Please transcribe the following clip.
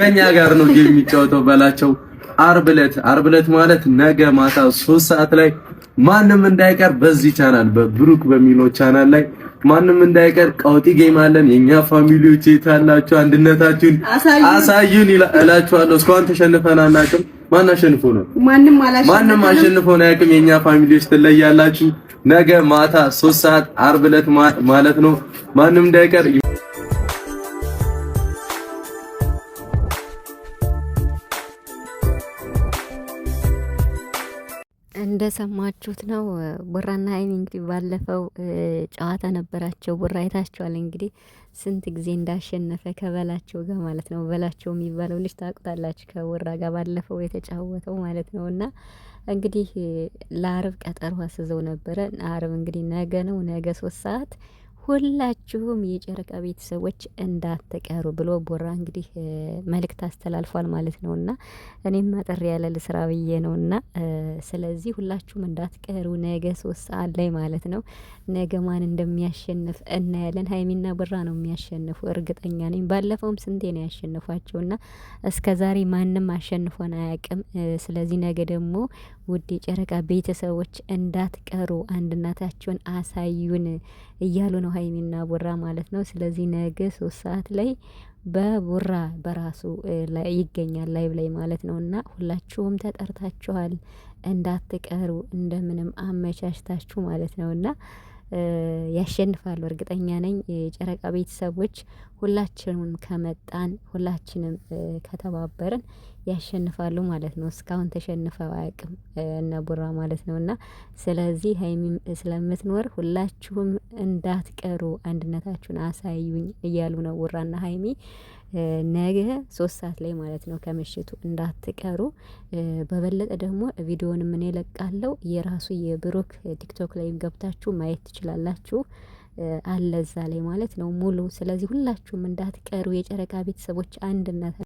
ከኛ ጋር ነው ጌም የሚጫወተው በላቸው። አርብ ዕለት ማለት ነገ ማታ 3 ሰዓት ላይ ማንም እንዳይቀር በዚህ ቻናል በብሩክ በሚለው ቻናል ላይ ማንም እንዳይቀር ቀውጢ ጌም አለን። የኛ ፋሚሊዎች የታላችሁ አንድነታችሁን አሳዩን እላችኋለሁ። እስካሁን ተሸንፈን አናውቅም። ማን አሸንፎ ነው? ማንም አሸንፎ ነው ያውቅም። የኛ ፋሚሊዎች ትለያላችሁ። ነገ ማታ 3 ሰዓት አርብ ዕለት ማለት ነው። ማንም እንዳይቀር እንደሰማችሁት ነው። ቡራና ሀይሚ እንግዲህ ባለፈው ጨዋታ ነበራቸው። ቡራ አይታችኋል እንግዲህ ስንት ጊዜ እንዳሸነፈ ከበላቸው ጋር ማለት ነው። በላቸው የሚባለው ልጅ ታውቁታላችሁ፣ ከቡራ ጋር ባለፈው የተጫወተው ማለት ነው። እና እንግዲህ ለአርብ ቀጠሮ አስዘው ነበረ። አርብ እንግዲህ ነገ ነው። ነገ 3 ሰዓት ሁላችሁም የጨረቃ ቤተሰቦች እንዳትቀሩ ብሎ ቡራ እንግዲህ መልእክት አስተላልፏል ማለት ነውና እኔም አጠር ያለ ልስራ ብዬ ነውና ስለዚህ ሁላችሁም እንዳትቀሩ ነገ 3 ሰዓት ላይ ማለት ነው። ነገ ማን እንደሚያሸንፍ እናያለን። ሀይሚና ቡራ ነው የሚያሸንፉ እርግጠኛ ነኝ። ባለፈውም ስንቴ ነው ያሸንፏቸውና እስከዛሬ ማንም አሸንፎን አያውቅም። ስለዚህ ነገ ደግሞ ውድ የጨረቃ ቤተሰቦች እንዳትቀሩ አንድነታችሁን አሳዩን እያሉ ነው ሀይሚና ቡራ ማለት ነው። ስለዚህ ነገ 3 ሰዓት ላይ በቡራ በራሱ ላይ ይገኛል ላይቭ ላይ ማለት ነውና ሁላችሁም ተጠርታችኋል እንዳትቀሩ እንደምንም አመቻችታችሁ ማለት ነውና ያሸንፋሉ እርግጠኛ ነኝ። የጨረቃ ቤተሰቦች ሁላችንም ከመጣን ሁላችንም ከተባበርን ያሸንፋሉ ማለት ነው። እስካሁን ተሸንፈው አያውቅም እነ ቡራ ማለት ነውና ስለዚህ ሀይሚም ስለምትኖር ሁላችሁም እንዳትቀሩ አንድነታችሁን አሳዩኝ እያሉ ነው ቡራና ሀይሚ። ነገ 3 ሰዓት ላይ ማለት ነው ከምሽቱ እንዳትቀሩ። በበለጠ ደግሞ ቪዲዮውን ምን እለቃለሁ የራሱ የብሩክ ቲክቶክ ላይ ገብታችሁ ማየት ትችላላችሁ አለ እዛ ላይ ማለት ነው ሙሉ። ስለዚህ ሁላችሁም እንዳትቀሩ የጨረቃ ቤተሰቦች አንድነት